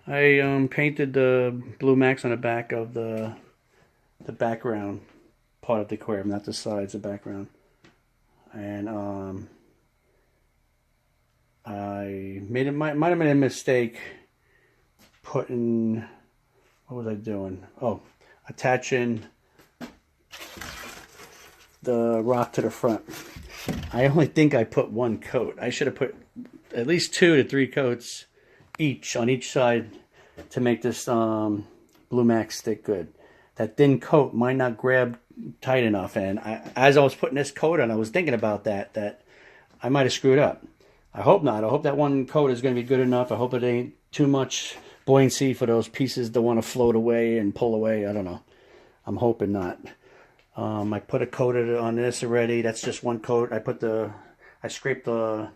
I painted the blue max on the back of the background part of the aquarium, not the sides, the background. And I might have made a mistake putting, what was I doing? Oh, attaching the rock to the front. I only think I put one coat. I should have put at least 2 to 3 coats each on each side to make this blue max stick good. That thin coat might not grab tight enough, and as I was putting this coat on, I was thinking about that I might have screwed up. I hope not. I hope that one coat is going to be good enough. I hope it ain't too much buoyancy for those pieces to want to float away and pull away. I don't know. I'm hoping not. I put a coat on this already. That's just one coat. I scraped the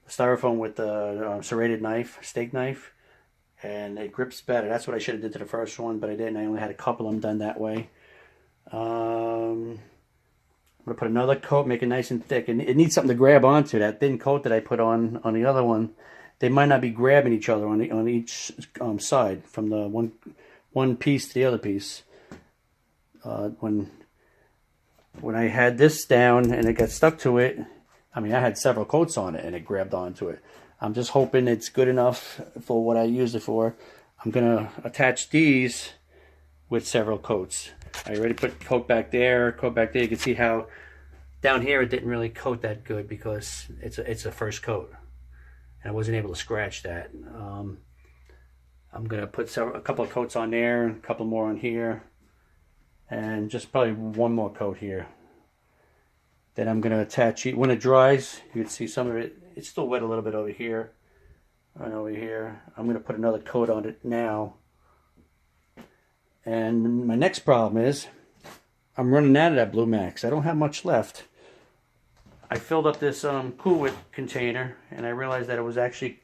styrofoam with the serrated knife, steak knife, and it grips better. That's what I should have did to the first one, but I didn't. I only had a couple of them done that way. I'm going to put another coat, make it nice and thick. And it needs something to grab onto. That thin coat that I put on the other one, they might not be grabbing each other on each side from the one piece to the other piece. When I had this down and it got stuck to it, I mean, I had several coats on it and it grabbed onto it. I'm just hoping it's good enough for what I used it for. I'm going to attach these with several coats. I already put coat back there, coat back there. You can see how down here it didn't really coat that good because it's a first coat. And I wasn't able to scratch that. I'm going to put a couple of coats on there, a couple more on here, and just probably one more coat here. Then I'm going to attach it. When it dries, you can see some of it. It's still wet a little bit over here and over here. I'm going to put another coat on it now. And my next problem is I'm running out of that Blue Max. I don't have much left. I filled up this Cool Whip container, and I realized that it was actually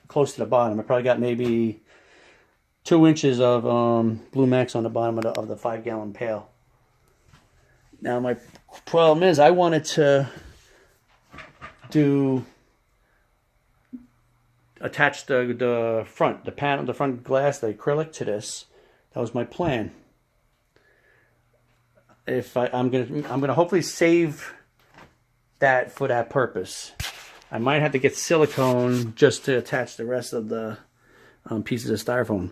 close to the bottom. I probably got maybe 2 inches of Blue Max on the bottom of the 5-gallon pail. Now my problem is I wanted to attach the front, the panel, the front glass, the acrylic to this. That was my plan. If I'm gonna hopefully save that for that purpose. I might have to get silicone just to attach the rest of the pieces of styrofoam.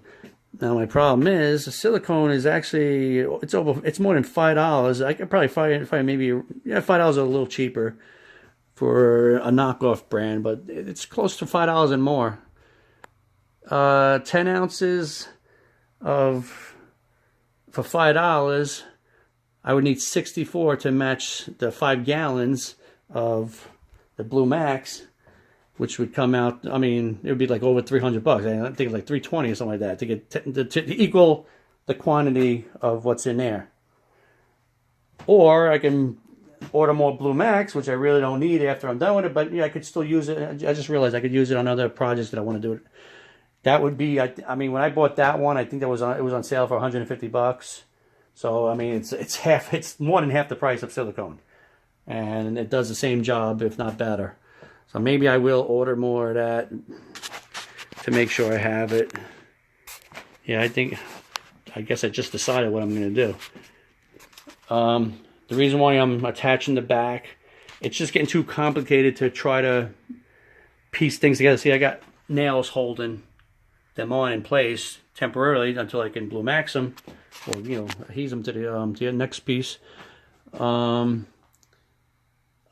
Now my problem is the silicone is actually it's more than $5. I could probably find maybe $5 a little cheaper for a knockoff brand, but it's close to $5 and more. 10 ounces for $5. I would need 64 to match the 5 gallons of the Blue Max, which would come out, I mean, it would be like over $300. I think like $320 or something like that to get to equal the quantity of what's in there. Or I can order more Blue Max, which I really don't need after I'm done with it, but yeah, I could still use it. I just realized I could use it on other projects that I want to do it. That would be, I mean, when I bought that one, I think it was on sale for $150. So I mean, it's more than half the price of silicone, and it does the same job, if not better. So maybe I will order more of that to make sure I have it. Yeah, I guess I just decided what I'm going to do. The reason why I'm attaching the back, it's just getting too complicated to try to piece things together. See, I got nails holding them on in place temporarily until I can Blue Max them, or adhese them to the next piece.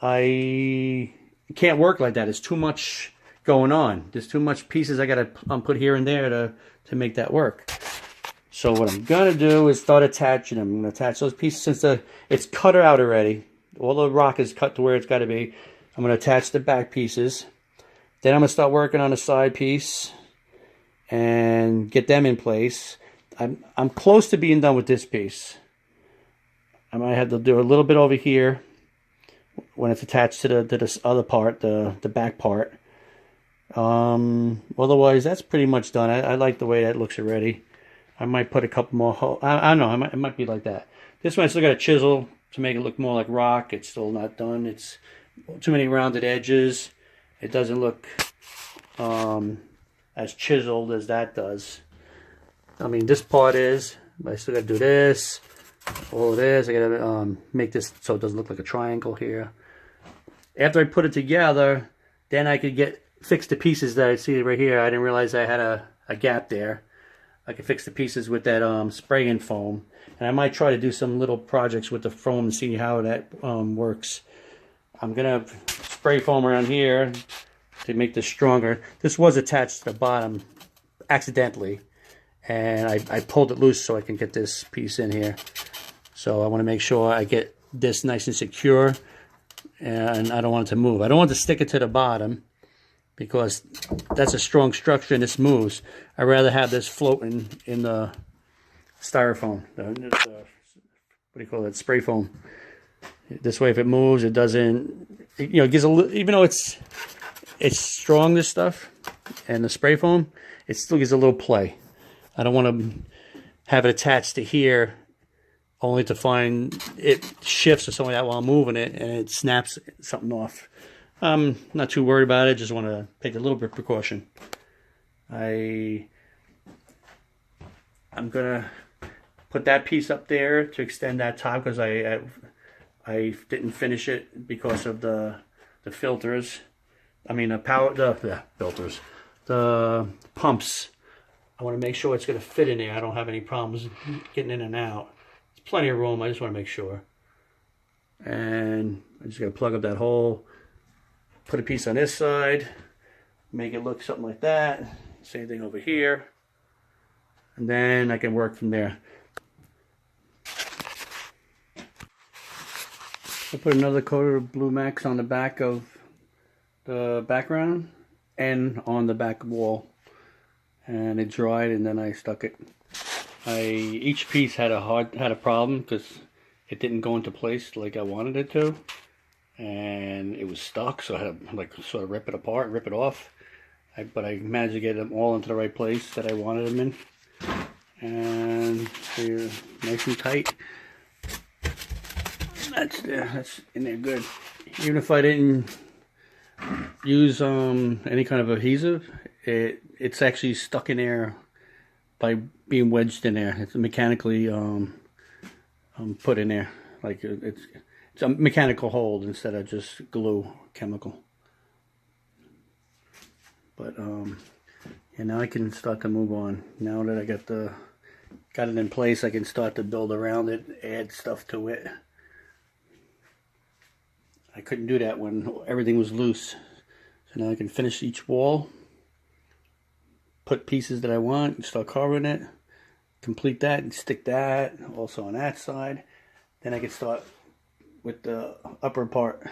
I can't work like that. It's too much going on. There's too much pieces I gotta put here and there to make that work. So what I'm gonna do is start attaching them. I'm gonna attach those pieces since it's cut out already. All the rock is cut to where it's got to be. I'm gonna attach the back pieces. Then I'm gonna start working on the side piece and get them in place. I'm close to being done with this piece. I might have to do a little bit over here when it's attached to this other part, the back part. Otherwise, that's pretty much done. I like the way that looks already. I might put a couple more holes. I don't know. It might be like that. This one I still got a chisel to make it look more like rock. It's still not done. It's too many rounded edges. It doesn't look as chiseled as that does. I mean, this part is, but I still got to do this, all of this. I got to make this so it doesn't look like a triangle here. After I put it together, then I could fix the pieces that I see right here. I didn't realize I had a gap there. I could fix the pieces with that spraying foam. And I might try to do some little projects with the foam and see how that works. I'm going to spray foam around here to make this stronger. This was attached to the bottom accidentally. And I pulled it loose so I can get this piece in here. So I want to make sure I get this nice and secure. And I don't want it to move. I don't want to stick it to the bottom because that's a strong structure and this moves. I'd rather have this floating in the styrofoam. What do you call it? Spray foam. This way, if it moves, it doesn't. It gives a little. Even though it's strong, this stuff, and the spray foam, it still gives a little play. I don't want to have it attached to here, only to find it shifts or something like that while I'm moving it, and it snaps something off. I'm not too worried about it. Just want to take a little bit of precaution. I'm gonna put that piece up there to extend that top because I didn't finish it because of the filters. I mean the filters, the pumps. I want to make sure it's going to fit in there. I don't have any problems getting in and out. There's plenty of room. I just want to make sure. And I'm just going to plug up that hole. Put a piece on this side. Make it look something like that. Same thing over here. And then I can work from there. I put another coat of Blue Max on the back of the background and on the back wall. And it dried, and then I stuck it. Each piece had a problem because it didn't go into place like I wanted it to, and it was stuck. So I had to like sort of rip it apart, rip it off. But I managed to get them all into the right place that I wanted them in, and they're nice and tight. That's there. That's in there good. Even if I didn't use any kind of adhesive, it's actually stuck in there by being wedged in there. It's mechanically put in there. Like it's a mechanical hold instead of just glue, chemical. But yeah, now I can start to move on. Now that I got it in place, I can start to build around it, add stuff to it. I couldn't do that when everything was loose. So now I can finish each wall, put pieces that I want, start carving it, complete that and stick that also on that side. Then I can start with the upper part.